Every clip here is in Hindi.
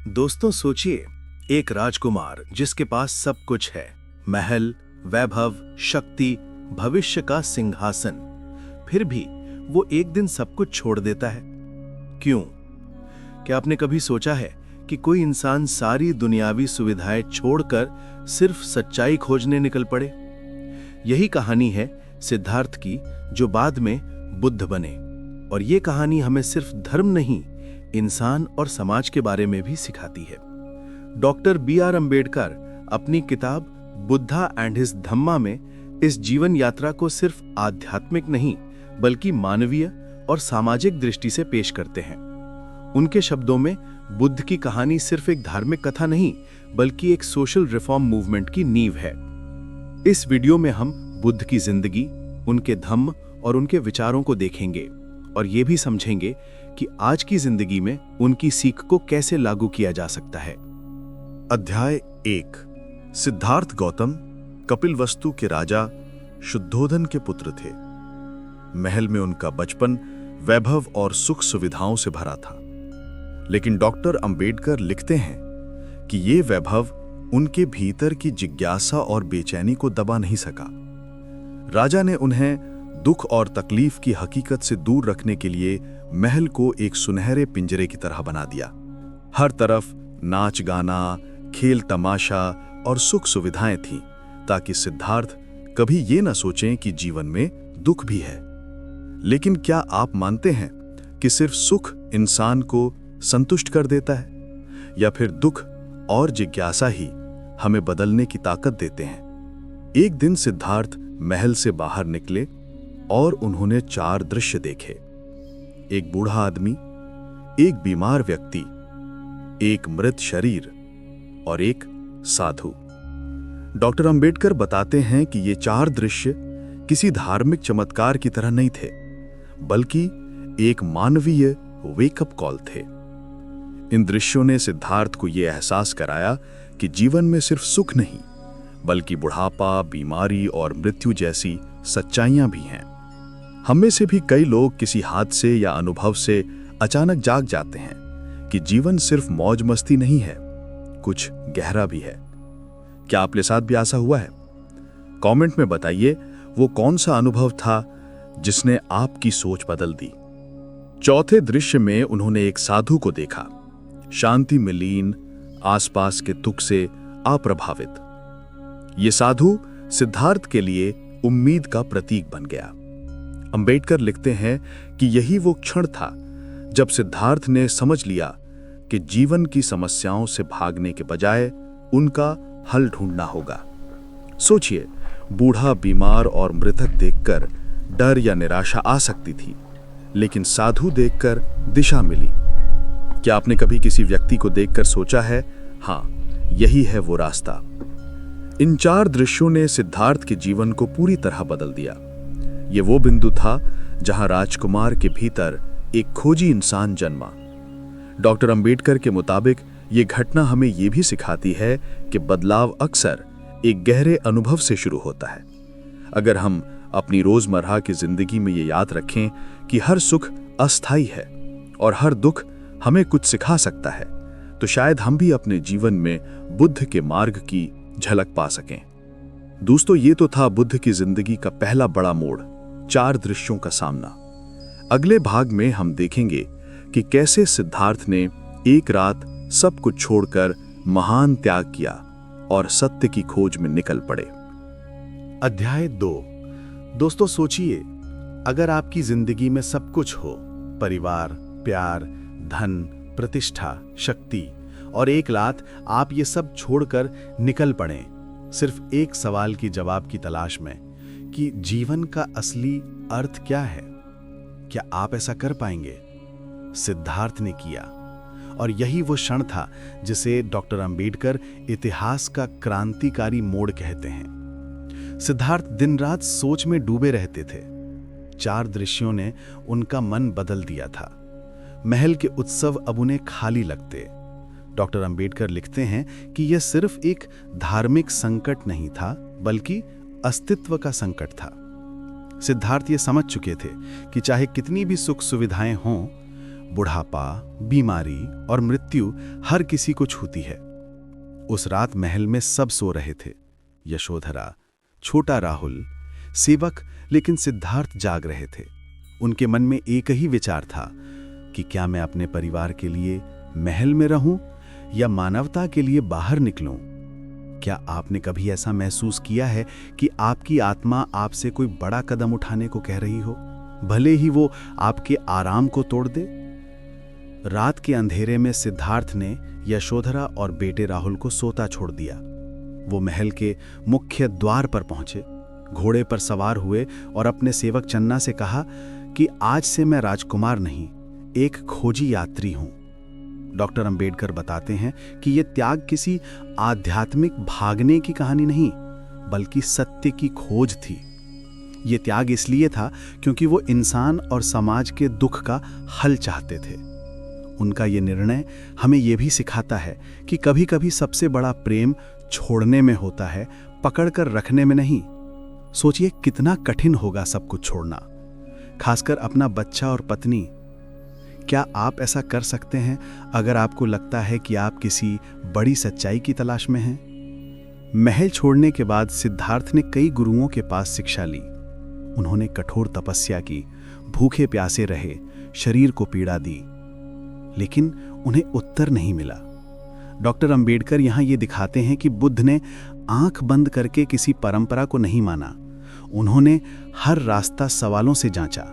दोस्तों सोचिए, एक राजकुमार जिसके पास सब कुछ है, महल, वैभव, शक्ति, भविष्य का सिंहासन, फिर भी वो एक दिन सब कुछ छोड़ देता है। क्यों? क्या आपने कभी सोचा है कि कोई इंसान सारी दुनियावी सुविधाएं छोड़कर सिर्फ सच्चाई खोजने निकल पड़े? यही कहानी है सिद्धार्थ की, जो बाद में बुद्ध बने। और ये कहानी हमें सिर्फ धर्म नहीं, इंसान और समाज के बारे में भी सिखाती है। Doctor B.R. अम्बेडकर अपनी किताब बुद्धा एंड हिज धम्मा में इस जीवन यात्रा को सिर्फ आध्यात्मिक नहीं बल्कि मानवीय और सामाजिक दृष्टि से पेश करते हैं। उनके शब्दों में बुद्ध की कहानी सिर्फ एक धार्मिक कथा नहीं बल्कि एक सोशल रिफॉर्म मूवमेंट की नींव है। इस वीडियो में हम बुद्ध की जिंदगी, उनके धम्म और उनके विचारों को देखेंगे और ये भी समझेंगे कि आज की जिंदगी में उनकी सीख को कैसे लागू किया जा सकता है। अध्याय 1। सिद्धार्थ गौतम कपिलवस्तु के राजा शुद्धोधन के पुत्र थे। महल में उनका बचपन वैभव और सुख सुविधाओं से भरा था, लेकिन डॉक्टर अंबेडकर लिखते हैं कि ये वैभव उनके भीतर की जिज्ञासा और बेचैनी को दबा नहीं सका। राजा ने उन्हें दुख और तकलीफ की हकीकत से दूर रखने के लिए महल को एक सुनहरे पिंजरे की तरह बना दिया। हर तरफ नाच गाना, खेल तमाशा और सुख सुविधाएं थीं, ताकि सिद्धार्थ कभी ये न सोचें कि जीवन में दुख भी है। लेकिन क्या आप मानते हैं कि सिर्फ सुख इंसान को संतुष्ट कर देता है, या फिर दुख और जिज्ञासा ही हमें बदलने की ताकत देते हैं? एक दिन सिद्धार्थ महल से बाहर निकले और उन्होंने 4 दृश्य देखे। एक बूढ़ा आदमी, एक बीमार व्यक्ति, एक मृत शरीर और एक साधु। डॉक्टर अंबेडकर बताते हैं कि ये 4 दृश्य किसी धार्मिक चमत्कार की तरह नहीं थे, बल्कि एक मानवीय वेकअप कॉल थे। इन दृश्यों ने सिद्धार्थ को यह एहसास कराया कि जीवन में सिर्फ सुख नहीं बल्कि बुढ़ापा, बीमारी और मृत्यु जैसी सच्चाइयां भी हैं। हम में से भी कई लोग किसी हादसे या अनुभव से अचानक जाग जाते हैं कि जीवन सिर्फ मौज मस्ती नहीं है, कुछ गहरा भी है। क्या आपके साथ भी ऐसा हुआ है? कमेंट में बताइए वो कौन सा अनुभव था जिसने आपकी सोच बदल दी। चौथे दृश्य में उन्होंने एक साधु को देखा, शांति में लीन, आसपास के दुख से अप्रभावित। ये साधु सिद्धार्थ के लिए उम्मीद का प्रतीक बन गया। अंबेडकर लिखते हैं कि यही वो क्षण था जब सिद्धार्थ ने समझ लिया कि जीवन की समस्याओं से भागने के बजाय उनका हल ढूंढना होगा। सोचिए, बूढ़ा, बीमार और मृतक देखकर डर या निराशा आ सकती थी, लेकिन साधु देखकर दिशा मिली। क्या आपने कभी किसी व्यक्ति को देखकर सोचा है, हाँ, यही है वो रास्ता? इन 4 दृश्यों ने सिद्धार्थ के जीवन को पूरी तरह बदल दिया। ये वो बिंदु था जहां राजकुमार के भीतर एक खोजी इंसान जन्मा। डॉक्टर अंबेडकर के मुताबिक ये घटना हमें ये भी सिखाती है कि बदलाव अक्सर एक गहरे अनुभव से शुरू होता है। अगर हम अपनी रोजमर्रा की जिंदगी में ये याद रखें कि हर सुख अस्थायी है और हर दुख हमें कुछ सिखा सकता है, तो शायद हम भी अपने जीवन में बुद्ध के मार्ग की झलक पा सकें। दोस्तों, ये तो था बुद्ध की जिंदगी का पहला बड़ा मोड़, 4 दृश्यों का सामना। अगले भाग में हम देखेंगे कि कैसे सिद्धार्थ ने एक रात सब कुछ छोड़कर महान त्याग किया और सत्य की खोज में निकल पड़े। अध्याय 2। दोस्तों सोचिए, अगर आपकी जिंदगी में सब कुछ हो, परिवार, प्यार, धन, प्रतिष्ठा, शक्ति, और एक रात आप ये सब छोड़कर निकल पड़े सिर्फ एक सवाल की जवाब की तलाश में कि जीवन का असली अर्थ क्या है, क्या आप ऐसा कर पाएंगे? सिद्धार्थ ने किया, और यही वो क्षण था जिसे डॉक्टर अंबेडकर इतिहास का क्रांतिकारी मोड़ कहते हैं। सिद्धार्थ दिन रात सोच में डूबे रहते थे। 4 दृश्यों ने उनका मन बदल दिया था। महल के उत्सव अब उन्हें खाली लगते। डॉक्टर अंबेडकर लिखते हैं कि यह सिर्फ एक धार्मिक संकट नहीं था बल्कि अस्तित्व का संकट था। सिद्धार्थ ये समझ चुके थे कि चाहे कितनी भी सुख सुविधाएं हों, बुढ़ापा, बीमारी और मृत्यु हर किसी को छूती है। उस रात महल में सब सो रहे थे। यशोधरा, छोटा राहुल, सेवक, लेकिन सिद्धार्थ जाग रहे थे। उनके मन में एक ही विचार था कि क्या मैं अपने परिवार के लिए महल में रहूं या मानवता के लिए बाहर निकलूं। क्या आपने कभी ऐसा महसूस किया है कि आपकी आत्मा आपसे कोई बड़ा कदम उठाने को कह रही हो, भले ही वो आपके आराम को तोड़ दे? रात के अंधेरे में सिद्धार्थ ने यशोधरा और बेटे राहुल को सोता छोड़ दिया। वो महल के मुख्य द्वार पर पहुंचे, घोड़े पर सवार हुए और अपने सेवक चन्ना से कहा कि आज से मैं राजकुमार नहीं, एक खोजी यात्री हूं। डॉक्टर अंबेडकर बताते हैं कि यह त्याग किसी आध्यात्मिक भागने की कहानी नहीं, बल्कि सत्य की खोज थी। यह त्याग इसलिए था क्योंकि वो इंसान और समाज के दुख का हल चाहते थे। उनका यह निर्णय हमें यह भी सिखाता है कि कभी-कभी सबसे बड़ा प्रेम छोड़ने में होता है, पकड़कर रखने में नहीं। सोचिए कितना कठिन होगा सब कुछ छोड़ना, खासकर अपना बच्चा और पत्नी। क्या आप ऐसा कर सकते हैं अगर आपको लगता है कि आप किसी बड़ी सच्चाई की तलाश में हैं? महल छोड़ने के बाद सिद्धार्थ ने कई गुरुओं के पास शिक्षा ली। उन्होंने कठोर तपस्या की, भूखे प्यासे रहे, शरीर को पीड़ा दी, लेकिन उन्हें उत्तर नहीं मिला। डॉक्टर अंबेडकर यहां ये दिखाते हैं कि बुद्ध ने आंख बंद करके किसी परंपरा को नहीं माना। उन्होंने हर रास्ता सवालों से जांचा।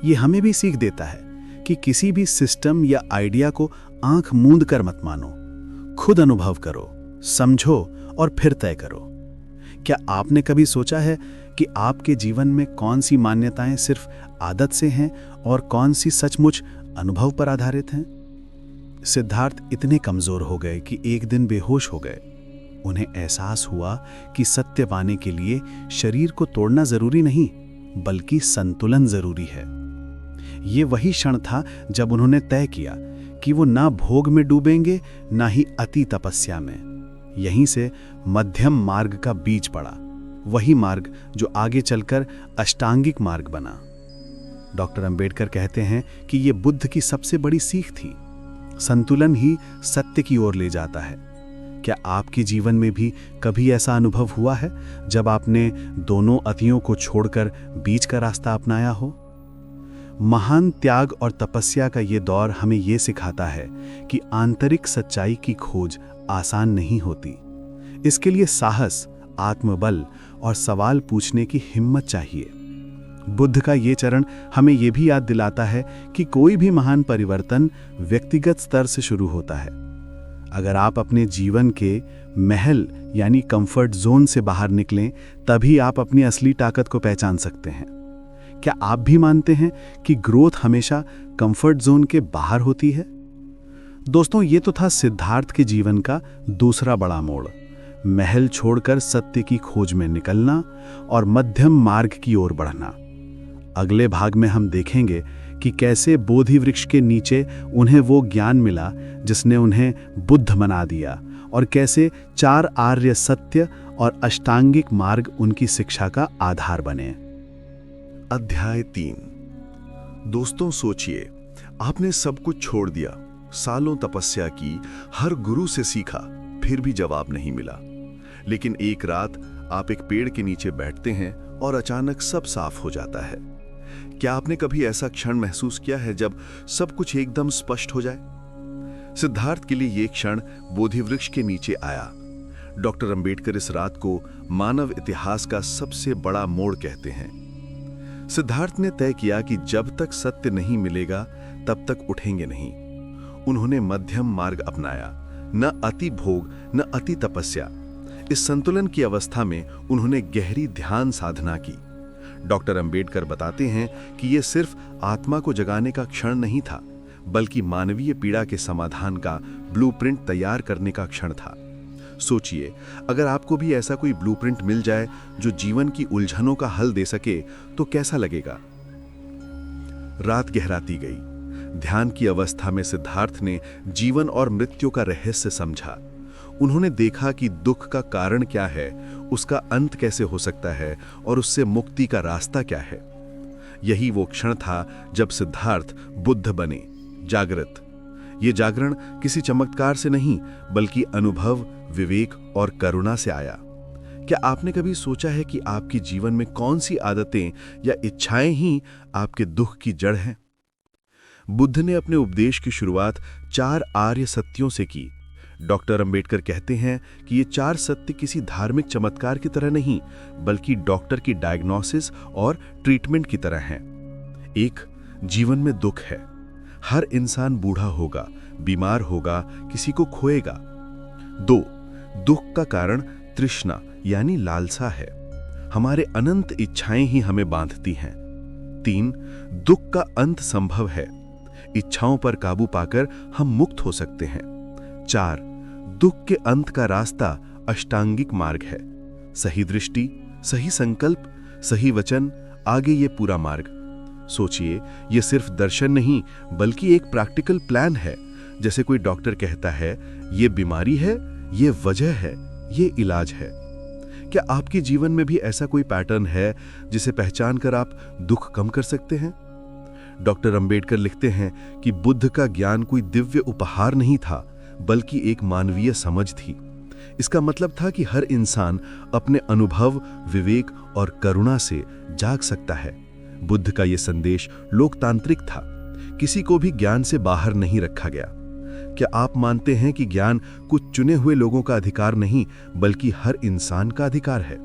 ये हमें भी सीख देता है कि किसी भी सिस्टम या आइडिया को आंख मूंद कर मत मानो। खुद अनुभव करो, समझो और फिर तय करो। क्या आपने कभी सोचा है कि आपके जीवन में कौन सी मान्यताएं सिर्फ आदत से हैं और कौन सी सचमुच अनुभव पर आधारित हैं? सिद्धार्थ इतने कमजोर हो गए कि एक दिन बेहोश हो गए। उन्हें एहसास हुआ कि सत्य पाने के लिए शरीर को तोड़ना जरूरी नहीं, बल्कि संतुलन जरूरी है। ये वही क्षण था जब उन्होंने तय किया कि वो ना भोग में डूबेंगे, ना ही अति तपस्या में। यहीं से मध्यम मार्ग का बीज पड़ा, वही मार्ग जो आगे चलकर अष्टांगिक मार्ग बना। डॉक्टर अंबेडकर कहते हैं कि ये बुद्ध की सबसे बड़ी सीख थी। संतुलन ही सत्य की ओर ले जाता है। क्या आपके जीवन में भी कभी ऐसा अनुभव हुआ है जब आपने दोनों अतियों को छोड़कर बीच का रास्ता अपनाया हो? महान त्याग और तपस्या का ये दौर हमें ये सिखाता है कि आंतरिक सच्चाई की खोज आसान नहीं होती। इसके लिए साहस, आत्मबल और सवाल पूछने की हिम्मत चाहिए। बुद्ध का ये चरण हमें ये भी याद दिलाता है कि कोई भी महान परिवर्तन व्यक्तिगत स्तर से शुरू होता है। अगर आप अपने जीवन के महल यानी कंफर्ट जोन से बाहर निकलें, तभी आप अपनी असली ताकत को पहचान सकते हैं। क्या आप भी मानते हैं कि ग्रोथ हमेशा कंफर्ट जोन के बाहर होती है? दोस्तों, ये तो था सिद्धार्थ के जीवन का दूसरा बड़ा मोड़, महल छोड़कर सत्य की खोज में निकलना और मध्यम मार्ग की ओर बढ़ना। अगले भाग में हम देखेंगे कि कैसे बोधि वृक्ष के नीचे उन्हें वो ज्ञान मिला जिसने उन्हें बुद्ध बना दिया, और कैसे 4 आर्य सत्य और अष्टांगिक मार्ग उनकी शिक्षा का आधार बने। अध्याय 3। दोस्तों, सोचिए, आपने सब कुछ छोड़ दिया, सालों तपस्या की, हर गुरु से सीखा, फिर भी जवाब नहीं मिला। लेकिन एक रात आप एक पेड़ के नीचे बैठते हैं और अचानक सब साफ हो जाता है। क्या आपने कभी ऐसा क्षण महसूस किया है जब सब कुछ एकदम स्पष्ट हो जाए? सिद्धार्थ के लिए यह क्षण बोधि वृक्ष के नीचे आया। डॉक्टर अंबेडकर इस रात को मानव इतिहास का सबसे बड़ा मोड़ कहते हैं। सिद्धार्थ ने तय किया कि जब तक सत्य नहीं मिलेगा तब तक उठेंगे नहीं। उन्होंने मध्यम मार्ग अपनाया, न अति भोग न अति तपस्या। इस संतुलन की अवस्था में उन्होंने गहरी ध्यान साधना की। डॉक्टर अंबेडकर बताते हैं कि यह सिर्फ आत्मा को जगाने का क्षण नहीं था, बल्कि मानवीय पीड़ा के समाधान का ब्लूप्रिंट तैयार करने का क्षण था। सोचिए, अगर आपको भी ऐसा कोई ब्लूप्रिंट मिल जाए जो जीवन की उलझनों का हल दे सके, तो कैसा लगेगा? रात गहराती गई। ध्यान की अवस्था में सिद्धार्थ ने जीवन और मृत्यु का रहस्य समझा। उन्होंने देखा कि दुख का कारण क्या है, उसका अंत कैसे हो सकता है और उससे मुक्ति का रास्ता क्या है। यही वो क्षण था जब सिद्धार्थ बुद्ध बने, जागृत। ये जागरण किसी चमत्कार से नहीं, बल्कि अनुभव, विवेक और करुणा से आया। क्या आपने कभी सोचा है कि आपके जीवन में कौन सी आदतें या इच्छाएं ही आपके दुख की जड़ हैं? बुद्ध ने अपने उपदेश की शुरुआत 4 आर्य सत्यों से की। डॉक्टर अंबेडकर कहते हैं कि ये 4 सत्य किसी धार्मिक चमत्कार की तरह नहीं, बल्कि डॉक्टर की डायग्नोसिस और ट्रीटमेंट की तरह हैं। 1. जीवन में दुख है। हर इंसान बूढ़ा होगा, बीमार होगा, किसी को खोएगा। 2. दुख का कारण तृष्णा यानी लालसा है। हमारे अनंत इच्छाएं ही हमें बांधती हैं। 3. दुख का अंत संभव है। इच्छाओं पर काबू पाकर हम मुक्त हो सकते हैं। 4. दुख के अंत का रास्ता अष्टांगिक मार्ग है। सही दृष्टि, सही संकल्प, सही वचन, आगे ये पूरा मार्ग। सोचिए, ये सिर्फ दर्शन नहीं, बल्कि एक प्रैक्टिकल प्लान है। जैसे कोई डॉक्टर कहता है, ये बीमारी है, ये वजह है, ये इलाज है। क्या आपके जीवन में भी ऐसा कोई पैटर्न है जिसे पहचान कर आप दुख कम कर सकते हैं? डॉक्टर अंबेडकर लिखते हैं कि बुद्ध का ज्ञान कोई दिव्य उपहार नहीं था, बल्कि एक मानवीय समझ थी। इसका मतलब था कि हर इंसान अपने अनुभव, विवेक और करुणा से जाग सकता है। बुद्ध का यह संदेश लोकतांत्रिक था, किसी को भी ज्ञान से बाहर नहीं रखा गया। क्या आप मानते हैं कि ज्ञान कुछ चुने हुए लोगों का अधिकार नहीं, बल्कि हर इंसान का अधिकार है?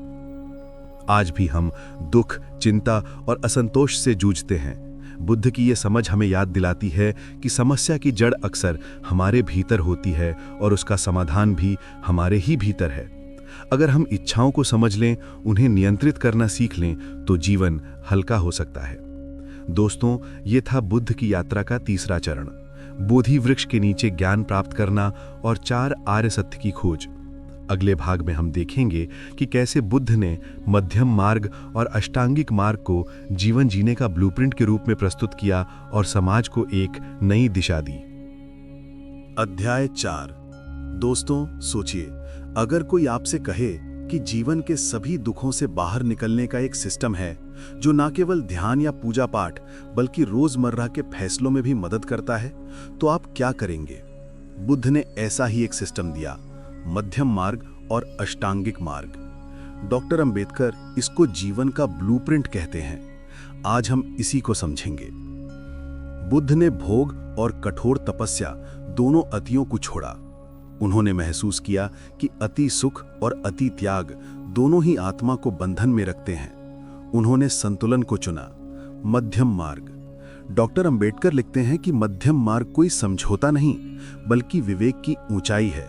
आज भी हम दुख, चिंता और असंतोष से जूझते हैं। बुद्ध की यह समझ हमें याद दिलाती है कि समस्या की जड़ अक्सर हमारे भीतर होती है और उसका समाधान भी हमारे ही भीतर है। अगर हम इच्छाओं को समझ लें, उन्हें नियंत्रित करना सीख लें, तो जीवन हल्का हो सकता है। दोस्तों, ये था बुद्ध की यात्रा का तीसरा चरण, बोधि वृक्ष के नीचे ज्ञान प्राप्त करना और 4 आर्य सत्य की खोज। अगले भाग में हम देखेंगे कि कैसे बुद्ध ने मध्यम मार्ग और अष्टांगिक मार्ग को जीवन जीने का ब्लूप्रिंट के रूप में प्रस्तुत किया और समाज को एक नई दिशा दी। अध्याय 4। दोस्तों, सोचिए, अगर कोई आपसे कहे कि जीवन के सभी दुखों से बाहर निकलने का एक सिस्टम है जो न केवल ध्यान या पूजा पाठ बल्कि रोजमर्रा के फैसलों में भी मदद करता है, तो आप क्या करेंगे? बुद्ध ने ऐसा ही एक सिस्टम दिया, मध्यम मार्ग और अष्टांगिक मार्ग। डॉक्टर अंबेडकर इसको जीवन का ब्लूप्रिंट कहते हैं। आज हम इसी को समझेंगे। बुद्ध ने भोग और कठोर तपस्या दोनों अतियों को छोड़ा। उन्होंने महसूस किया कि अति सुख और अति त्याग दोनों ही आत्मा को बंधन में रखते हैं। उन्होंने संतुलन को चुना, मध्यम मार्ग। डॉक्टर अंबेडकर लिखते हैं कि मध्यम मार्ग कोई समझौता नहीं, बल्कि विवेक की ऊंचाई है।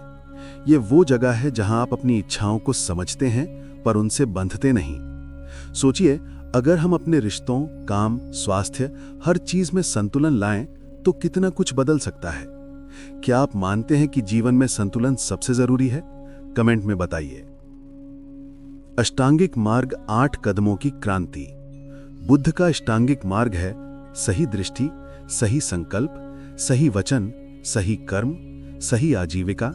ये वो जगह है जहां आप अपनी इच्छाओं को समझते हैं पर उनसे बंधते नहीं। सोचिए, अगर हम अपने रिश्तों, काम, स्वास्थ्य, हर चीज में संतुलन लाएं तो कितना कुछ बदल सकता है। क्या आप मानते हैं कि जीवन में संतुलन सबसे जरूरी है? कमेंट में बताइए। अष्टांगिक मार्ग 8 कदमों की क्रांति। बुद्ध का अष्टांगिक मार्ग है सही दृष्टि, सही संकल्प, सही वचन, सही कर्म, सही आजीविका,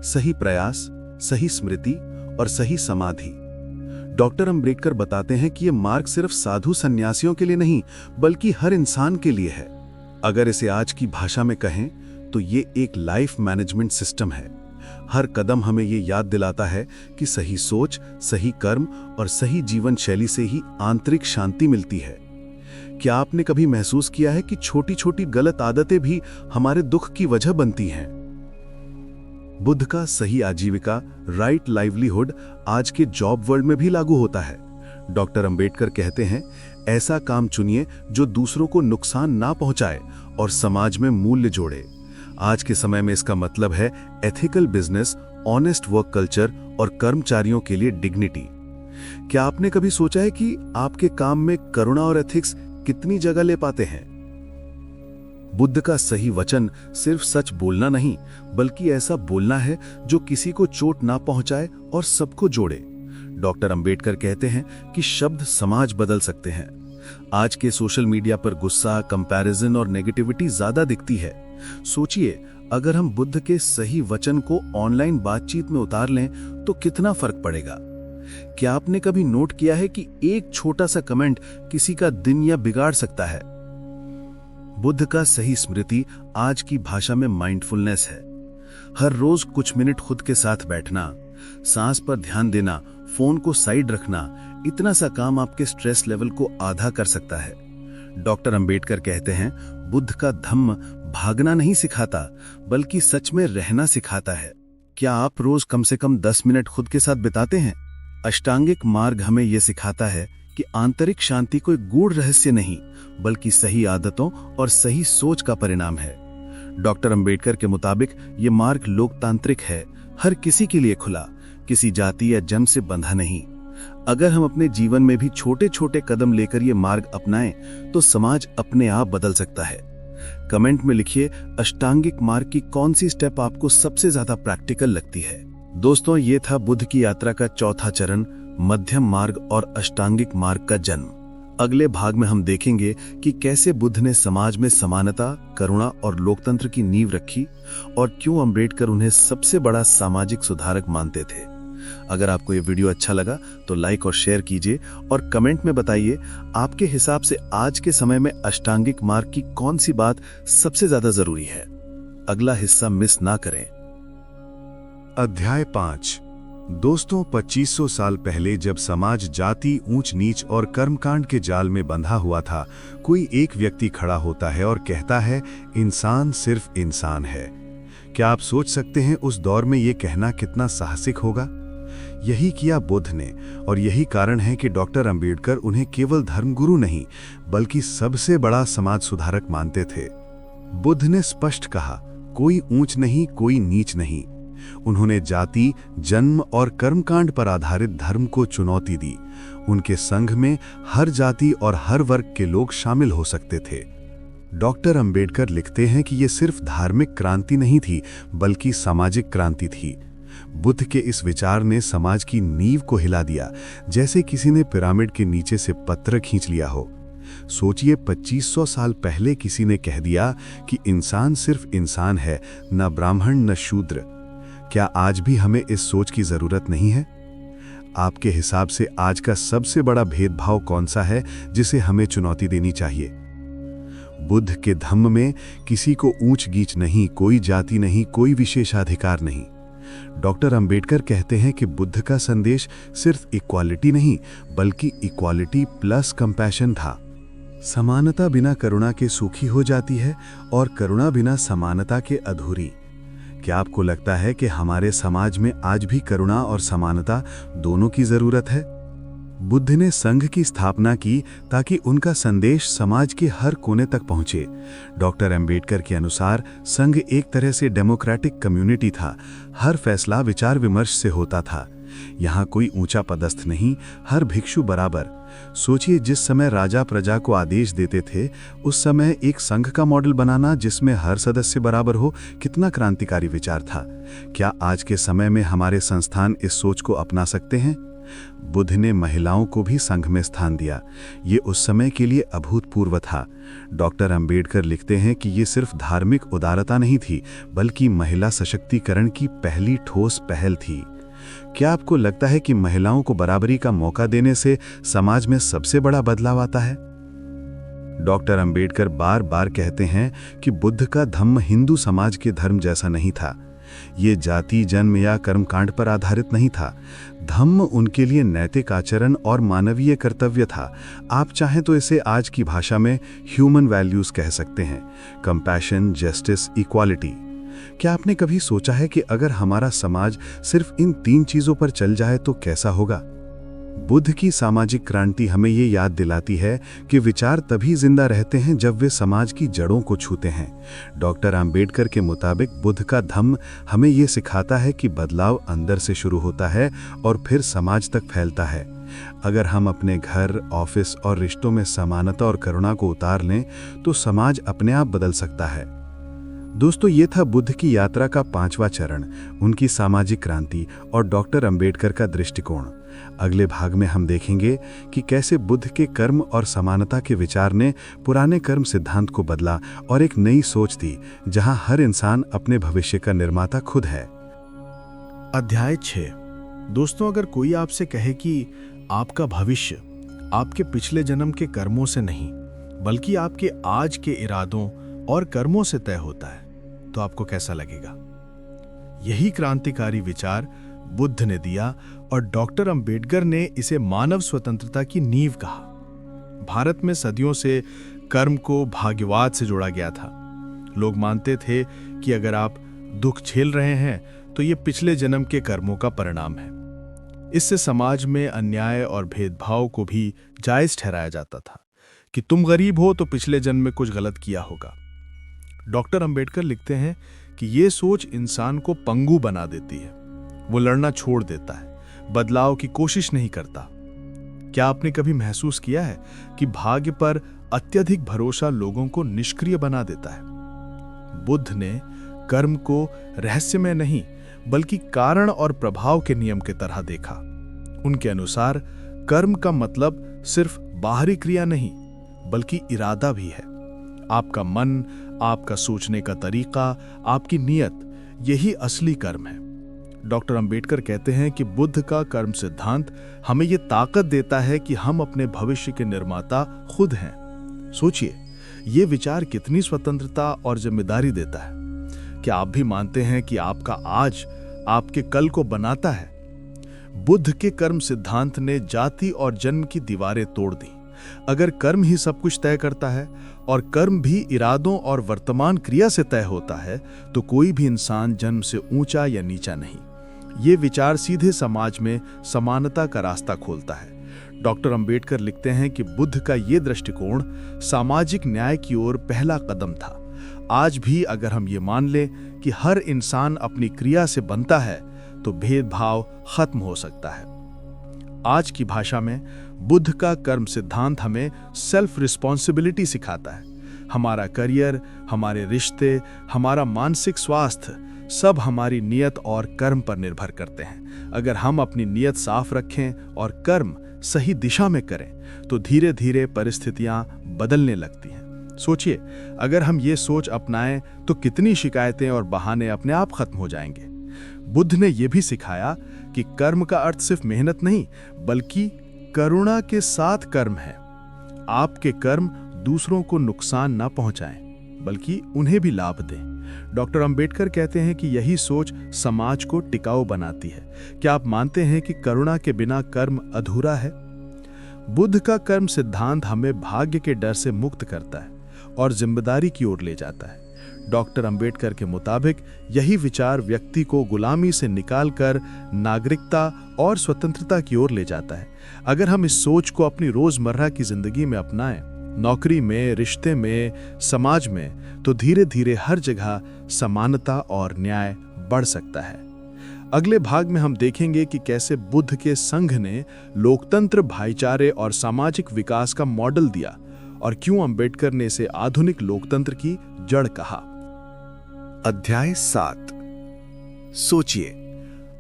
सही प्रयास, सही स्मृति और सही समाधि। डॉक्टर अंबेडकर बताते हैं कि यह मार्ग सिर्फ साधु सन्यासियों के लिए नहीं, बल्कि हर इंसान के लिए है। अगर इसे आज की भाषा में कहें तो ये एक लाइफ मैनेजमेंट सिस्टम है। हर कदम हमें ये याद दिलाता है कि सही सोच, सही कर्म और सही जीवन शैली से ही आंतरिक शांति मिलती है। क्या आपने कभी महसूस किया है कि छोटी छोटी गलत आदतें भी हमारे दुख की वजह बनती हैं? बुद्ध का सही आजीविका, राइट लाइवलीहुड आज के जॉब वर्ल्ड में भी लागू होता है। डॉक्टर अंबेडकर कहते हैं, ऐसा काम चुनिए जो दूसरों को नुकसान ना पहुंचाए और समाज में मूल्य जोड़े। आज के समय में इसका मतलब है ethical business, honest work culture और कर्मचारियों के लिए डिग्निटी। क्या आपने कभी सोचा है कि आपके काम में करुणा और एथिक्स कितनी जगह ले पाते हैं? बुद्ध का सही वचन सिर्फ सच बोलना नहीं, बल्कि ऐसा बोलना है जो किसी को चोट ना पहुंचाए और सबको जोड़े। डॉक्टर अंबेडकर कहते हैं कि शब्द समाज बदल सकते हैं। आज के सोशल मीडिया पर गुस्सा, कंपैरिजन और नेगेटिविटी ज्यादा दिखती है। सोचिए, अगर हम बुद्ध के सही वचन को ऑनलाइन बातचीत में उतार लें तो कितना फर्क पड़ेगा। क्या आपने कभी नोट किया है कि एक छोटा सा कमेंट किसी का दिन या बिगाड़ सकता है? बुद्ध का सही स्मृति आज की भाषा में माइंडफुलनेस है। हर रोज कुछ मिनट खुद के साथ बैठना, सांस पर ध्यान देना, फोन को साइड रखना, इतना सा काम आपके स्ट्रेस लेवल को आधा कर सकता है। डॉक्टर अंबेडकर कहते हैं, बुद्ध का धम्म भागना नहीं सिखाता बल्कि सच में रहना सिखाता है। क्या आप रोज कम से कम 10 मिनट खुद के साथ बिताते हैं? अष्टांगिक मार्ग हमें यह सिखाता है कि आंतरिक शांति कोई गूढ़ रहस्य नहीं बल्कि सही आदतों और सही सोच का परिणाम है। डॉक्टर अंबेडकर के मुताबिक ये मार्ग लोकतांत्रिक है, हर किसी के लिए खुला, किसी जाति या जन्म से बंधा नहीं। अगर हम अपने जीवन में भी छोटे छोटे कदम लेकर ये मार्ग अपनाएं तो समाज अपने आप बदल सकता है। कमेंट में लिखिए अष्टांगिक मार्ग की कौन सी स्टेप आपको सबसे ज्यादा प्रैक्टिकल लगती है। दोस्तों, ये था बुद्ध की यात्रा का चौथा चरण, मध्यम मार्ग और अष्टांगिक मार्ग का जन्म। अगले भाग में हम देखेंगे कि कैसे बुद्ध ने समाज में समानता, करुणा और लोकतंत्र की नींव रखी और क्यों अंबेडकर उन्हें सबसे बड़ा सामाजिक सुधारक मानते थे। अगर आपको ये वीडियो अच्छा लगा तो लाइक और शेयर कीजिए और कमेंट में बताइए आपके हिसाब से आज के समय में अष्टांगिक मार्ग की कौन सी बात सबसे ज्यादा जरूरी है। अगला हिस्सा मिस ना करें। अध्याय 5। दोस्तों, 2500 साल पहले जब समाज जाति, ऊंच नीच और कर्मकांड के जाल में बंधा हुआ था, कोई एक व्यक्ति खड़ा होता है और कहता है, इंसान सिर्फ इंसान है। क्या आप सोच सकते हैं उस दौर में यह कहना कितना साहसिक होगा? यही किया बुद्ध ने, और यही कारण है कि डॉक्टर अंबेडकर उन्हें केवल धर्मगुरु नहीं बल्कि सबसे बड़ा समाज सुधारक मानते थे। बुद्ध ने स्पष्ट कहा, कोई ऊंच नहीं, कोई नीच नहीं। उन्होंने जाति, जन्म और कर्मकांड पर आधारित धर्म को चुनौती दी। उनके संघ में हर जाति और हर वर्ग के लोग शामिल हो सकते थे। डॉक्टर अंबेडकर लिखते हैं कि यह सिर्फ धार्मिक क्रांति नहीं थी बल्कि सामाजिक क्रांति थी। बुद्ध के इस विचार ने समाज की नींव को हिला दिया, जैसे किसी ने पिरामिड के नीचे से पत्थर खींच लिया हो। सोचिए, 2500 साल पहले किसी ने कह दिया कि इंसान सिर्फ इंसान है, न ब्राह्मण न शूद्र। क्या आज भी हमें इस सोच की जरूरत नहीं है? आपके हिसाब से आज का सबसे बड़ा भेदभाव कौन सा है जिसे हमें चुनौती देनी चाहिए? बुद्ध के धम्म में किसी को ऊंच गीच नहीं, कोई जाति नहीं, कोई विशेषाधिकार नहीं। डॉक्टर अंबेडकर कहते हैं कि बुद्ध का संदेश सिर्फ इक्वालिटी नहीं बल्कि इक्वालिटी प्लस कंपैशन था। समानता बिना करुणा के सूखी हो जाती है और करुणा बिना समानता के अधूरी। क्या आपको लगता है कि हमारे समाज में आज भी करुणा और समानता दोनों की जरूरत है? बुद्ध ने संघ की स्थापना की ताकि उनका संदेश समाज के हर कोने तक पहुंचे। डॉक्टर अंबेडकर के अनुसार संघ एक तरह से डेमोक्रेटिक कम्युनिटी था। हर फैसला विचार विमर्श से होता था। यहाँ कोई ऊंचा पदस्थ नहीं, हर भिक्षु बराबर। सोचिए, जिस समय राजा प्रजा को आदेश देते थे, उस समय एक संघ का मॉडल बनाना जिसमें हर सदस्य बराबर हो, कितना क्रांतिकारी विचार था। क्या आज के समय में हमारे संस्थान इस सोच को अपना सकते हैं? बुद्ध ने महिलाओं को भी संघ में स्थान दिया। ये उस समय के लिए अभूतपूर्व था। डॉक्टर अंबेडकर लिखते हैं कि ये सिर्फ धार्मिक उदारता नहीं थी बल्कि महिला सशक्तिकरण की पहली ठोस पहल थी। क्या आपको लगता है कि महिलाओं को बराबरी का मौका देने से समाज में सबसे बड़ा बदलाव आता है? डॉक्टर अंबेडकर बार बार कहते हैं कि बुद्ध का धम्म हिंदू समाज के धर्म जैसा नहीं था। ये जाति, जन्म या कर्मकांड पर आधारित नहीं था। धम्म उनके लिए नैतिक आचरण और मानवीय कर्तव्य था। आप चाहें तो इसे आज की भाषा में ह्यूमन वैल्यूज कह सकते हैं, कंपैशन, जस्टिस, इक्वालिटी। क्या आपने कभी सोचा है कि अगर हमारा समाज सिर्फ इन 3 चीजों पर चल जाए तो कैसा होगा? बुद्ध की सामाजिक क्रांति हमें ये याद दिलाती है कि विचार तभी जिंदा रहते हैं जब वे समाज की जड़ों को छूते हैं। डॉक्टर अंबेडकर के मुताबिक बुद्ध का धम्म हमें ये सिखाता है कि बदलाव अंदर से शुरू होता है और फिर समाज तक फैलता है। अगर हम अपने घर, ऑफिस और रिश्तों में समानता और करुणा को उतार लें तो समाज अपने आप बदल सकता है। दोस्तों, ये था बुद्ध की यात्रा का 5वां चरण, उनकी सामाजिक क्रांति और डॉक्टर अंबेडकर का दृष्टिकोण। अगले भाग में हम देखेंगे कि कैसे बुद्ध के कर्म और समानता के विचार ने पुराने कर्म सिद्धांत को बदला और एक नई सोच दी, जहां हर इंसान अपने भविष्य का निर्माता खुद है। अध्याय 6। दोस्तों, अगर कोई आपसे कहे कि आपका भविष्य आपके पिछले जन्म के कर्मों से नहीं बल्कि आपके आज के इरादों और कर्मों से तय होता है, तो आपको कैसा लगेगा? यही क्रांतिकारी विचार बुद्ध ने दिया और डॉक्टर अंबेडकर ने इसे मानव स्वतंत्रता की नींव कहा। भारत में सदियों से कर्म को भाग्यवाद से जोड़ा गया था। लोग मानते थे कि अगर आप दुख झेल रहे हैं तो ये पिछले जन्म के कर्मों का परिणाम है। इससे समाज में अन्याय और भेदभाव को भी जायज ठहराया जाता था कि तुम गरीब हो तो पिछले जन्म में कुछ गलत किया होगा। डॉक्टर अंबेडकर लिखते हैं कि ये सोच इंसान को पंगु बना देती है। वो लड़ना छोड़ देता है, बदलाव की कोशिश नहीं करता। क्या आपने कभी महसूस किया है कि भाग्य पर अत्यधिक भरोसा लोगों को निष्क्रिय बना देता है? बुद्ध ने कर्म को रहस्यमय नहीं बल्कि कारण और प्रभाव के नियम की तरह देखा। उनके अनुसार कर्म का मतलब सिर्फ बाहरी क्रिया नहीं बल्कि इरादा भी है। आपका मन, आपका सोचने का तरीका, आपकी नियत, यही असली कर्म है। डॉक्टर अंबेडकर कहते हैं कि बुद्ध का कर्म सिद्धांत हमें यह ताकत देता है कि हम अपने भविष्य के निर्माता खुद हैं। सोचिए, ये विचार कितनी स्वतंत्रता और जिम्मेदारी देता है। क्या आप भी मानते हैं कि आपका आज आपके कल को बनाता है? बुद्ध के कर्म सिद्धांत ने जाति और जन्म की दीवारें तोड़ दी। अगर कर्म ही सब कुछ तय करता है और कर्म भी इरादों और वर्तमान क्रिया से तय होता है, तो कोई भी इंसान जन्म से ऊंचा या नीचा नहीं। ये विचार सीधे समाज में समानता का रास्ता खोलता है। डॉक्टर अंबेडकर लिखते हैं कि बुद्ध का ये दृष्टिकोण सामाजिक न्याय की ओर पहला कदम था। आज भी अगर हम ये मान लें कि हर इंसान अपनी क्रिया से बनता है, तो भेदभाव खत्म हो सकता है। आज की भाषा में बुद्ध का कर्म सिद्धांत हमें सेल्फ रिस्पॉन्सिबिलिटी सिखाता है। हमारा करियर, हमारे रिश्ते, हमारा मानसिक स्वास्थ्य सब हमारी नियत और कर्म पर निर्भर करते हैं। अगर हम अपनी नियत साफ रखें और कर्म सही दिशा में करें, तो धीरे धीरे परिस्थितियां बदलने लगती हैं। सोचिए, अगर हम ये सोच अपनाएं तो कितनी शिकायतें और बहाने अपने आप खत्म हो जाएंगे। बुद्ध ने यह भी सिखाया कि कर्म का अर्थ सिर्फ मेहनत नहीं बल्कि करुणा के साथ कर्म है। आपके कर्म दूसरों को नुकसान न पहुंचाएं बल्कि उन्हें भी लाभ दें। डॉक्टर अंबेडकर कहते हैं कि यही सोच समाज को टिकाऊ बनाती है। क्या आप मानते हैं कि करुणा के बिना कर्म अधूरा है? बुद्ध का कर्म सिद्धांत हमें भाग्य के डर से मुक्त करता है और जिम्मेदारी की ओर ले जाता है। डॉक्टर अंबेडकर के मुताबिक यही विचार व्यक्ति को गुलामी से निकालकर नागरिकता और स्वतंत्रता की ओर ले जाता है। अगर हम इस सोच को अपनी रोजमर्रा की जिंदगी में अपनाएं, नौकरी में, रिश्ते में, समाज में, तो धीरे धीरे हर जगह समानता और न्याय बढ़ सकता है। अगले भाग में हम देखेंगे कि कैसे बुद्ध के संघ ने लोकतंत्र, भाईचारे और सामाजिक विकास का मॉडल दिया और क्यों अंबेडकर ने इसे आधुनिक लोकतंत्र की जड़ कहा। अध्याय 7। सोचिए,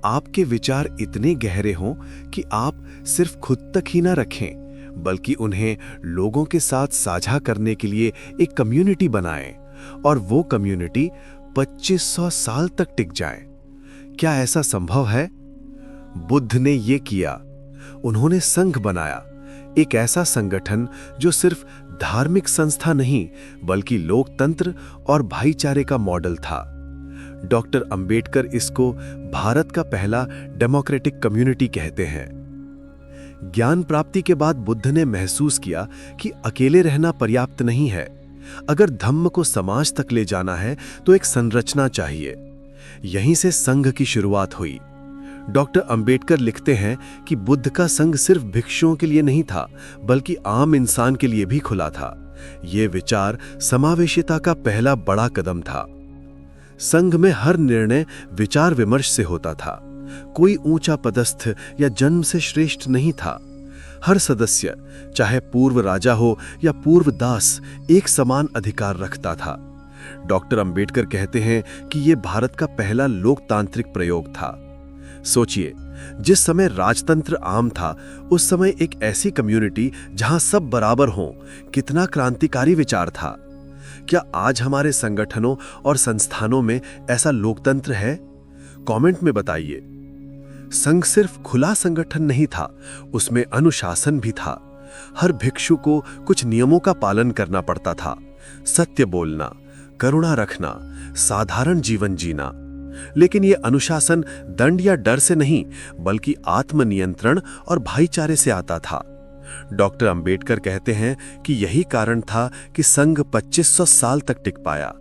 आपके विचार इतने गहरे हों कि आप सिर्फ खुद तक ही ना रखें बल्कि उन्हें लोगों के साथ साझा करने के लिए एक कम्युनिटी बनाएं और वो कम्युनिटी 2500 साल तक टिक जाए। क्या ऐसा संभव है? बुद्ध ने ये किया। उन्होंने संघ बनाया, एक ऐसा संगठन जो सिर्फ धार्मिक संस्था नहीं बल्कि लोकतंत्र और भाईचारे का मॉडल था। डॉक्टर अंबेडकर इसको भारत का पहला डेमोक्रेटिक कम्युनिटी कहते हैं। ज्ञान प्राप्ति के बाद बुद्ध ने महसूस किया कि अकेले रहना पर्याप्त नहीं है। अगर धम्म को समाज तक ले जाना है तो एक संरचना चाहिए। यहीं से संघ की शुरुआत हुई। डॉक्टर अंबेडकर लिखते हैं कि बुद्ध का संघ सिर्फ भिक्षुओं के लिए नहीं था बल्कि आम इंसान के लिए भी खुला था। यह विचार समावेशिता का पहला बड़ा कदम था। संघ में हर निर्णय विचार विमर्श से होता था। कोई ऊंचा पदस्थ या जन्म से श्रेष्ठ नहीं था। हर सदस्य, चाहे पूर्व राजा हो या पूर्व दास, एक समान अधिकार रखता था। डॉक्टर अंबेडकर कहते हैं कि यह भारत का पहला लोकतांत्रिक प्रयोग था। सोचिए, जिस समय राजतंत्र आम था, उस समय एक ऐसी कम्युनिटी जहां सब बराबर हों, कितना क्रांतिकारी विचार था। क्या आज हमारे संगठनों और संस्थानों में ऐसा लोकतंत्र है? कमेंट में बताइए। संघ सिर्फ खुला संगठन नहीं था, उसमें अनुशासन भी था। हर भिक्षु को कुछ नियमों का पालन करना पड़ता था। सत्य बोलना, करुणा रखना, साधारण जीवन जीना। लेकिन ये अनुशासन दंड या डर से नहीं, बल्कि आत्मनियंत्रण और भाईचारे से आता था। डॉक्टर अंबेडकर कहते हैं कि यही कारण था कि संघ 2500 साल तक टिक पाया।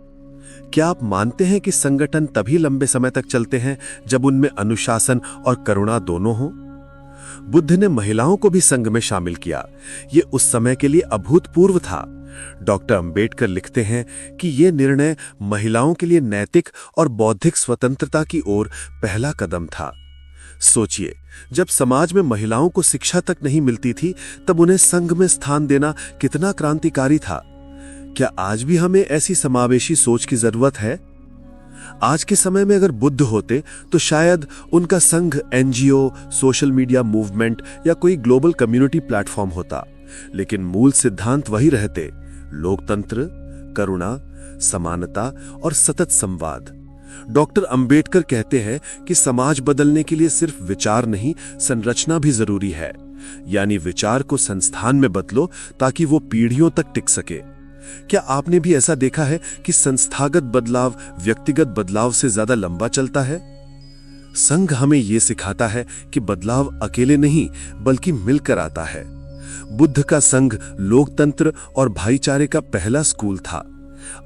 क्या आप मानते हैं कि संगठन तभी लंबे समय तक चलते हैं जब उनमें अनुशासन और करुणा दोनों हों? बुद्ध ने महिलाओं को भी संघ में शामिल किया। ये उस समय के लिए अभूतपूर्व था। डॉक्टर अंबेडकर लिखते हैं कि यह निर्णय महिलाओं के लिए नैतिक और बौद्धिक स्वतंत्रता की ओर पहला कदम था। सोचिए, जब समाज में महिलाओं को शिक्षा तक नहीं मिलती थी, तब उन्हें संघ में स्थान देना कितना क्रांतिकारी था। क्या आज भी हमें ऐसी समावेशी सोच की जरूरत है? आज के समय में अगर बुद्ध होते तो शायद उनका संघ एनजीओ, सोशल मीडिया मूवमेंट या कोई ग्लोबल कम्युनिटी प्लेटफॉर्म होता। लेकिन मूल सिद्धांत वही रहते: लोकतंत्र, करुणा, समानता और सतत संवाद। डॉक्टर अंबेडकर कहते हैं कि समाज बदलने के लिए सिर्फ विचार नहीं, संरचना भी जरूरी है। यानी विचार को संस्थान में बदलो ताकि वो पीढ़ियों तक टिक सके। क्या आपने भी ऐसा देखा है कि संस्थागत बदलाव व्यक्तिगत बदलाव से ज्यादा लंबा चलता है? संघ हमें यह सिखाता है कि बदलाव अकेले नहीं, बल्कि मिलकर आता है। बुद्ध का संघ लोकतंत्र और भाईचारे का पहला स्कूल था।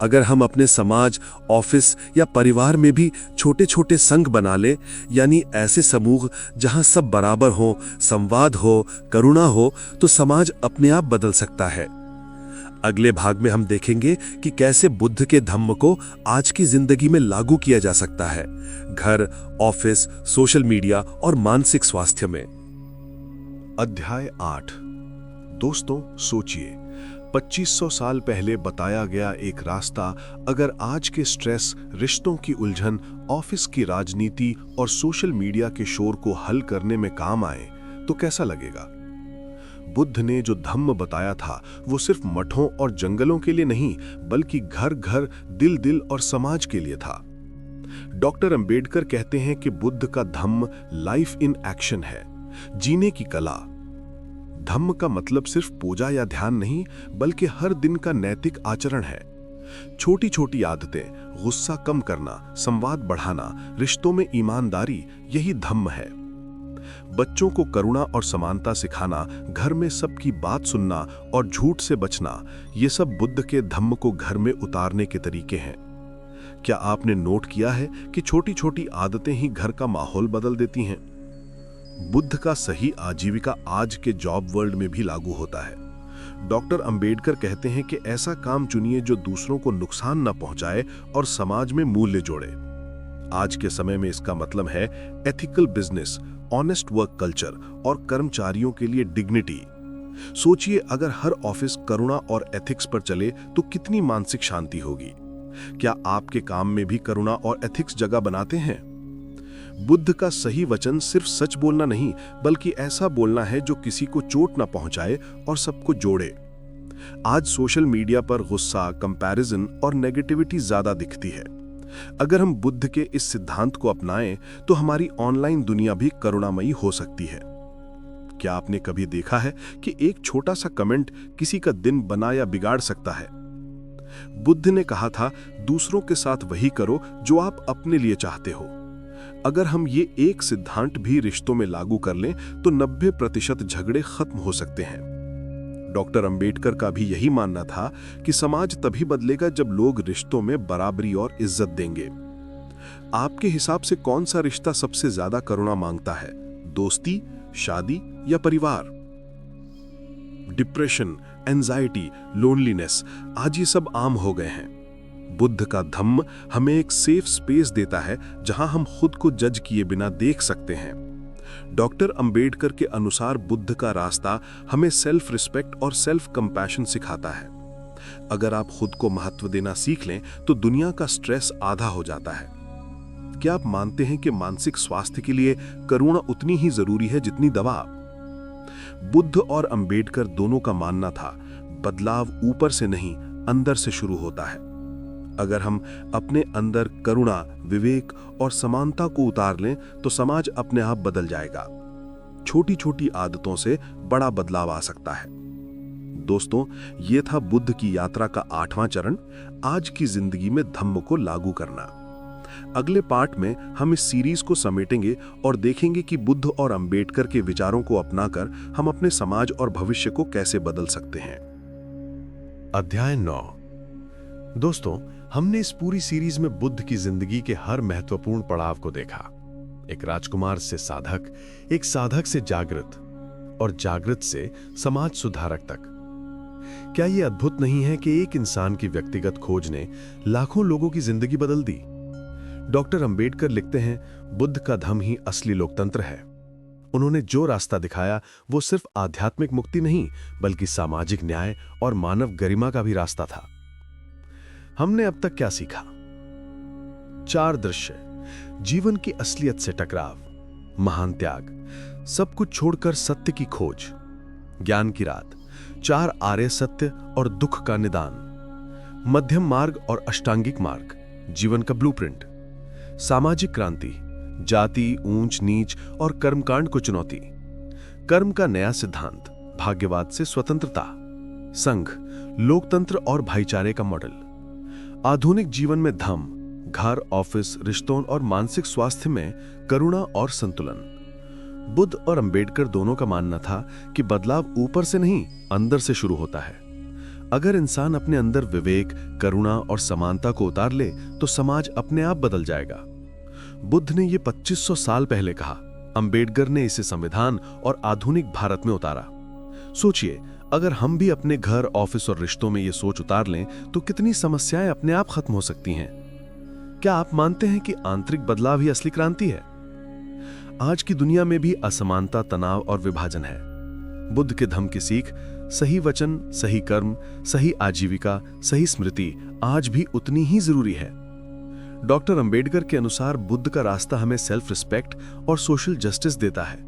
अगर हम अपने समाज, ऑफिस या परिवार में भी छोटे छोटे संघ बना ले, यानी ऐसे समूह जहां सब बराबर हो, संवाद हो, करुणा हो, तो समाज अपने आप बदल सकता है। अगले भाग में हम देखेंगे कि कैसे बुद्ध के धम्म को आज की जिंदगी में लागू किया जा सकता है, घर, ऑफिस, सोशल मीडिया और मानसिक स्वास्थ्य में। अध्याय 8। दोस्तों सोचिए, 2500 साल पहले बताया गया एक रास्ता अगर आज के स्ट्रेस, रिश्तों की उलझन, ऑफिस की राजनीति और सोशल मीडिया के शोर को हल करने में काम आए तो कैसा लगेगा? बुद्ध ने जो धम्म बताया था वो सिर्फ मठों और जंगलों के लिए नहीं, बल्कि घर घर, दिल दिल और समाज के लिए था। डॉक्टर अंबेडकर कहते हैं कि बुद्ध का धम्म लाइफ इन एक्शन है, जीने की कला। धम्म का मतलब सिर्फ पूजा या ध्यान नहीं, बल्कि हर दिन का नैतिक आचरण है। छोटी छोटी आदतें, गुस्सा कम करना, संवाद बढ़ाना, रिश्तों में ईमानदारी, यही धम्म है। बच्चों को करुणा और समानता सिखाना, घर में सबकी बात सुनना और झूठ से बचना, ये सब बुद्ध के धम्म को घर में उतारने के तरीके हैं। क्या आपने नोट किया है कि छोटी छोटी आदतें ही घर का माहौल बदल देती हैं? बुद्ध का सही आजीविका आज के जॉब वर्ल्ड में भी लागू होता है। डॉक्टर अंबेडकर कहते हैं कि ऐसा काम चुनिए जो दूसरों को नुकसान न पहुंचाए और समाज में मूल्य जोड़े। आज के समय में इसका मतलब है ethical business, honest work culture और कर्मचारियों के लिए डिग्निटी। सोचिए, अगर हर ऑफिस करुणा और एथिक्स पर चले तो कितनी मानसिक शांति होगी। क्या आपके काम में भी करुणा और एथिक्स जगह बनाते हैं? बुद्ध का सही वचन सिर्फ सच बोलना नहीं, बल्कि ऐसा बोलना है जो किसी को चोट ना पहुंचाए और सबको जोड़े। आज सोशल मीडिया पर गुस्सा, कंपैरिजन और नेगेटिविटी ज्यादा दिखती है। अगर हम बुद्ध के इस सिद्धांत को अपनाएं तो हमारी ऑनलाइन दुनिया भी करुणामयी हो सकती है। क्या आपने कभी देखा है कि एक छोटा सा कमेंट किसी का दिन बना या बिगाड़ सकता है? बुद्ध ने कहा था, दूसरों के साथ वही करो जो आप अपने लिए चाहते हो। अगर हम ये एक सिद्धांत भी रिश्तों में लागू कर लें तो 90% झगड़े खत्म हो सकते हैं। डॉक्टर अंबेडकर का भी यही मानना था कि समाज तभी बदलेगा जब लोग रिश्तों में बराबरी और इज्जत देंगे। आपके हिसाब से कौन सा रिश्ता सबसे ज्यादा करुणा मांगता है? दोस्ती, शादी या परिवार? डिप्रेशन, एंजाइटी, लोनलीनेस, आज ये सब आम हो गए हैं। बुद्ध का धम्म हमें एक सेफ स्पेस देता है जहां हम खुद को जज किए बिना देख सकते हैं। डॉक्टर अंबेडकर के अनुसार बुद्ध का रास्ता हमें सेल्फ रिस्पेक्ट और सेल्फ कंपैशन सिखाता है। अगर आप खुद को महत्व देना सीख लें तो दुनिया का स्ट्रेस आधा हो जाता है। क्या आप मानते हैं कि मानसिक स्वास्थ्य के लिए करुणा उतनी ही जरूरी है जितनी दवा? बुद्ध और अंबेडकर दोनों का मानना था, बदलाव ऊपर से नहीं, अंदर से शुरू होता है। अगर हम अपने अंदर करुणा, विवेक और समानता को उतार लें तो समाज अपने आप बदल जाएगा। छोटी छोटी आदतों से बड़ा बदलाव आ सकता है। दोस्तों, ये था बुद्ध की यात्रा का 8वां चरण, आज की जिंदगी में धम्म को लागू करना। अगले पार्ट में हम इस सीरीज को समेटेंगे और देखेंगे कि बुद्ध और अंबेडकर के विचारों को अपनाकर हम अपने समाज और भविष्य को कैसे बदल सकते हैं। अध्याय 9। दोस्तों, हमने इस पूरी सीरीज में बुद्ध की जिंदगी के हर महत्वपूर्ण पड़ाव को देखा। एक राजकुमार से साधक, एक साधक से जागृत और जागृत से समाज सुधारक तक। क्या यह अद्भुत नहीं है कि एक इंसान की व्यक्तिगत खोज ने लाखों लोगों की जिंदगी बदल दी? डॉक्टर अंबेडकर लिखते हैं, बुद्ध का धम्म ही असली लोकतंत्र है। उन्होंने जो रास्ता दिखाया वो सिर्फ आध्यात्मिक मुक्ति नहीं, बल्कि सामाजिक न्याय और मानव गरिमा का भी रास्ता था। हमने अब तक क्या सीखा? 4 दृश्य: जीवन की असलियत से टकराव, महान त्याग, सब कुछ छोड़कर सत्य की खोज, ज्ञान की रात, 4 आर्य सत्य और दुख का निदान, मध्यम मार्ग और अष्टांगिक मार्ग, जीवन का ब्लूप्रिंट, सामाजिक क्रांति, जाति, ऊंच नीच और कर्मकांड को चुनौती, कर्म का नया सिद्धांत, भाग्यवाद से स्वतंत्रता, संघ, लोकतंत्र और भाईचारे का मॉडल, आधुनिक जीवन में धम्म, घर, ऑफिस, रिश्तों और मानसिक स्वास्थ्य में करुणा और संतुलन। बुद्ध और अंबेडकर दोनों का मानना था कि बदलाव ऊपर से नहीं, अंदर से शुरू होता है। अगर इंसान अपने अंदर विवेक, करुणा और समानता को उतार ले तो समाज अपने आप बदल जाएगा। बुद्ध ने यह 2500 साल पहले कहा, अंबेडकर ने इसे संविधान और आधुनिक भारत में उतारा। सोचिए, अगर हम भी अपने घर, ऑफिस और रिश्तों में ये सोच उतार लें तो कितनी समस्याएं अपने आप खत्म हो सकती हैं। क्या आप मानते हैं कि आंतरिक बदलाव ही असली क्रांति है? आज की दुनिया में भी असमानता, तनाव और विभाजन है। बुद्ध के धम्म की सीख, सही वचन, सही कर्म, सही आजीविका, सही स्मृति आज भी उतनी ही जरूरी है। डॉक्टर अंबेडकर के अनुसार बुद्ध का रास्ता हमें सेल्फ रिस्पेक्ट और सोशल जस्टिस देता है।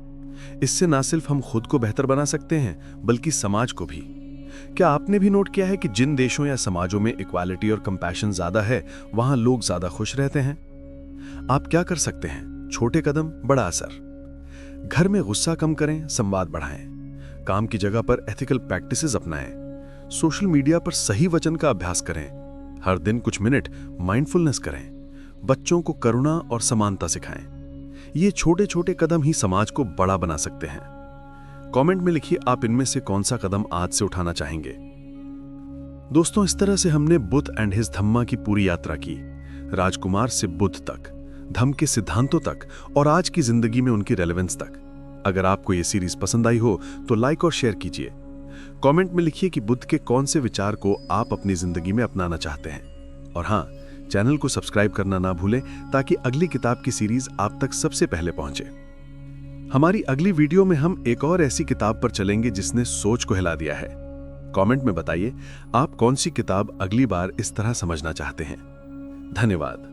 इससे ना सिर्फ हम खुद को बेहतर बना सकते हैं, बल्कि समाज को भी। क्या आपने भी नोट किया है कि जिन देशों या समाजों में इक्वालिटी और कंपैशन ज्यादा है, वहां लोग ज्यादा खुश रहते हैं? आप क्या कर सकते हैं? छोटे कदम, बड़ा असर। घर में गुस्सा कम करें, संवाद बढ़ाएं। काम की जगह पर एथिकल प्रैक्टिसेस अपनाएं। सोशल मीडिया पर सही वचन का अभ्यास करें। हर दिन कुछ मिनट माइंडफुलनेस करें। बच्चों को करुणा और समानता सिखाएं। ये छोटे छोटे कदम ही समाज को बड़ा बना सकते हैं। कमेंट में लिखिए आप इनमें से कौन सा कदम आज से उठाना चाहेंगे। दोस्तों, इस तरह से हमने बुद्ध एंड हिज धम्मा की पूरी यात्रा की, राजकुमार से बुद्ध तक, धम्म के सिद्धांतों तक और आज की जिंदगी में उनकी रेलेवेंस तक। अगर आपको ये सीरीज पसंद आई हो तो लाइक और शेयर कीजिए। कमेंट में लिखिए कि बुद्ध के कौन से विचार को आप अपनी जिंदगी में अपनाना चाहते हैं। और हाँ, चैनल को सब्सक्राइब करना ना भूलें ताकि अगली किताब की सीरीज आप तक सबसे पहले पहुंचे। हमारी अगली वीडियो में हम एक और ऐसी किताब पर चलेंगे जिसने सोच को हिला दिया है। कमेंट में बताइए आप कौन सी किताब अगली बार इस तरह समझना चाहते हैं। धन्यवाद।